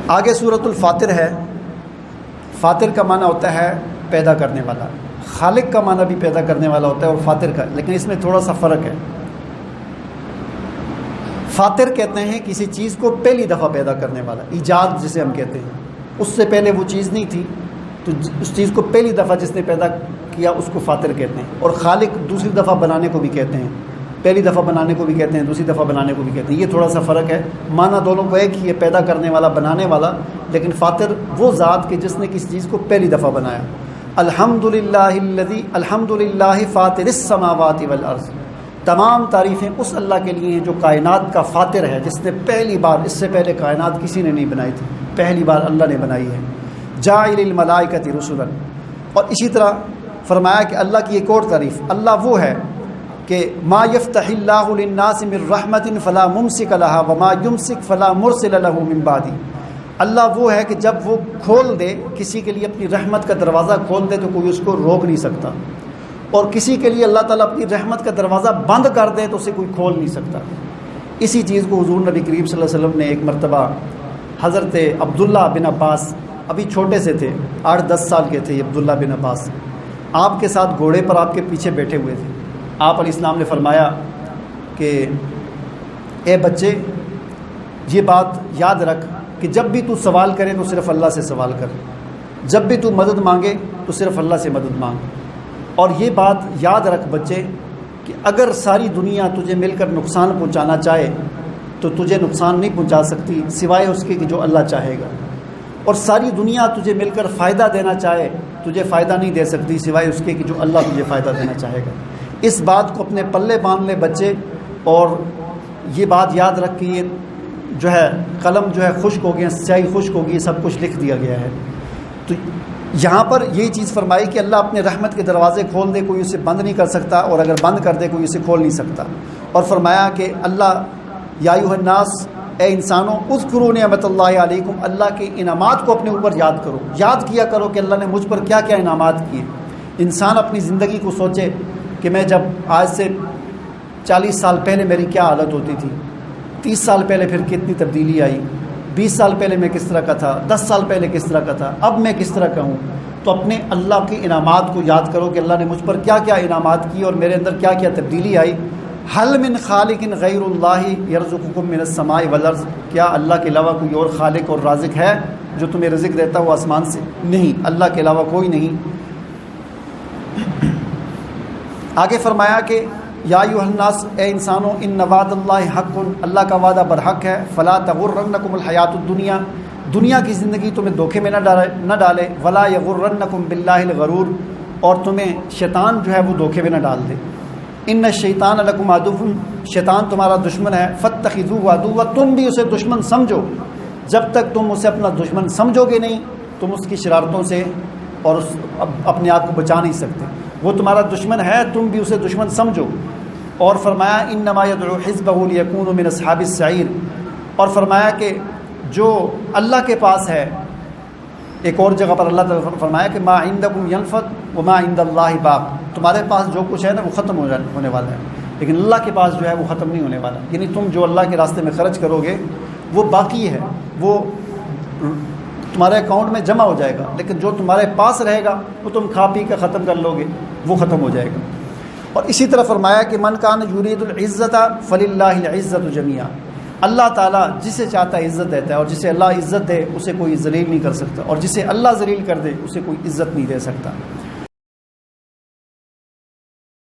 آگے سورۃ الفاطر ہے۔ فاطر کا معنی ہوتا ہے پیدا کرنے والا، خالق کا معنی بھی پیدا کرنے والا ہوتا ہے اور فاطر کا، لیکن اس میں تھوڑا سا فرق ہے۔ فاطر کہتے ہیں کسی چیز کو پہلی دفعہ پیدا کرنے والا، ایجاد جسے ہم کہتے ہیں، اس سے پہلے وہ چیز نہیں تھی تو اس چیز کو پہلی دفعہ جس نے پیدا کیا اس کو فاطر کہتے ہیں۔ اور خالق دوسری دفعہ بنانے کو بھی کہتے ہیں، پہلی دفعہ بنانے کو بھی کہتے ہیں، دوسری دفعہ بنانے کو بھی کہتے ہیں۔ یہ تھوڑا سا فرق ہے، معنی دونوں کو ایک ہی ہے، پیدا کرنے والا، بنانے والا، لیکن فاطر وہ ذات کہ جس نے کسی چیز کو پہلی دفعہ بنایا۔ الحمدللہ فاطر السماوات والارض، تمام تعریفیں اس اللہ کے لیے ہیں جو کائنات کا فاطر ہے، جس نے پہلی بار، اس سے پہلے کائنات کسی نے نہیں بنائی تھی، پہلی بار اللہ نے بنائی ہے۔ جاعل الملائکۃ رسلا، اور اسی طرح فرمایا کہ اللہ کی ایک اور تعریف، اللہ وہ ہے کہ ما یفتح اللہ للناس من رحمت فلا ممسک لها وما یمسک فلا مرسل له من بعدہ، اللہ وہ ہے کہ جب وہ کھول دے کسی کے لیے اپنی رحمت کا دروازہ کھول دے تو کوئی اس کو روک نہیں سکتا، اور کسی کے لیے اللہ تعالیٰ اپنی رحمت کا دروازہ بند کر دے تو اسے کوئی کھول نہیں سکتا۔ اسی چیز کو حضور نبی کریم صلی اللہ علیہ وسلم نے ایک مرتبہ حضرت عبداللہ بن عباس، ابھی چھوٹے سے تھے، 8-10 سال کے تھے یہ عبداللہ بن عباس، آپ کے ساتھ گھوڑے پر آپ کے پیچھے بیٹھے ہوئے تھے۔ آپ علیہ السلام نے فرمایا کہ اے بچے، یہ بات یاد رکھ کہ جب بھی تو سوال کرے تو صرف اللہ سے سوال کر، جب بھی تو مدد مانگے تو صرف اللہ سے مدد مانگ، اور یہ بات یاد رکھ بچے کہ اگر ساری دنیا تجھے مل کر نقصان پہنچانا چاہے تو تجھے نقصان نہیں پہنچا سکتی سوائے اس کے کہ جو اللہ چاہے گا، اور ساری دنیا تجھے مل کر فائدہ دینا چاہے تجھے فائدہ نہیں دے سکتی سوائے اس کے کہ جو اللہ تجھے فائدہ دینا چاہے گا۔ اس بات کو اپنے پلے باندھ لے بچے، اور یہ بات یاد رکھ کہ یہ جو ہے قلم جو ہے خشک ہو گیا، سیاہی خشک ہوگی، سب کچھ لکھ دیا گیا ہے۔ تو یہاں پر یہی چیز فرمائی کہ اللہ اپنے رحمت کے دروازے کھول دے کوئی اسے بند نہیں کر سکتا، اور اگر بند کر دے کوئی اسے کھول نہیں سکتا۔ اور فرمایا کہ اللہ یا ایھا الناس، اے انسانوں، اذکروا نعمت اللہ علیکم، اللہ کے انعامات کو اپنے اوپر یاد کرو، یاد کیا کرو کہ اللہ نے مجھ پر کیا کیا انعامات کیے۔ انسان اپنی زندگی کو سوچے کہ میں جب آج سے 40 سال پہلے میری کیا حالت ہوتی تھی، 30 سال پہلے پھر کتنی تبدیلی آئی، 20 سال پہلے میں کس طرح کا تھا، 10 سال پہلے کس طرح کا تھا، اب میں کس طرح کا ہوں۔ تو اپنے اللہ کے انعامات کو یاد کرو کہ اللہ نے مجھ پر کیا کیا انعامات کیے اور میرے اندر کیا کیا تبدیلی آئی۔ حل من خالق غیر اللہ یرزقکم من السماء والارض، کیا اللہ کے علاوہ کوئی اور خالق اور رازق ہے جو تمہیں رزق دیتا ہو آسمان سے؟ نہیں، اللہ کے علاوہ کوئی نہیں۔ آگے فرمایا کہ یا ایھا الناس، اے انسانوں، ان وعد اللہ حق، اللہ کا وعدہ برحق ہے، فلا تغرنکم الحیات الدنیا، دنیا کی زندگی تمہیں دھوکے میں نہ ڈالے، ولا یغرنکم باللہ الغرور، اور تمہیں شیطان جو ہے وہ دھوکے میں نہ ڈال دے۔ ان الشیطان لکم عدو، شیطان تمہارا دشمن ہے، فاتخذوہ عدوا، تم بھی اسے دشمن سمجھو۔ جب تک تم اسے اپنا دشمن سمجھو گے نہیں تم اس کی شرارتوں سے اور اپنے آپ کو بچا نہیں سکتے۔ وہ تمہارا دشمن ہے، تم بھی اسے دشمن سمجھو۔ اور فرمایا انما یدعو حزبہ لیکونوا من اصحاب السعیر، اور فرمایا کہ جو اللہ کے پاس ہے، ایک اور جگہ پر اللہ تعالیٰ فرمایا کہ ما عندکم ینفد وما عند اللہ باق، تمہارے پاس جو کچھ ہے نا وہ ختم ہونے والا ہے، لیکن اللہ کے پاس جو ہے وہ ختم نہیں ہونے والا۔ یعنی تم جو اللہ کے راستے میں خرچ کرو گے وہ باقی ہے، وہ تمہارے اکاؤنٹ میں جمع ہو جائے گا، لیکن جو تمہارے پاس رہے گا وہ تم کھا پی کر ختم کر لو گے، وہ ختم ہو جائے گا۔ اور اسی طرح فرمایا کہ من کان یرید العزت فللہ العزت جمیعا، اللہ تعالیٰ جسے چاہتا ہے عزت دیتا ہے، اور جسے اللہ عزت دے اسے کوئی ذلیل نہیں کر سکتا، اور جسے اللہ ذلیل کر دے اسے کوئی عزت نہیں دے سکتا۔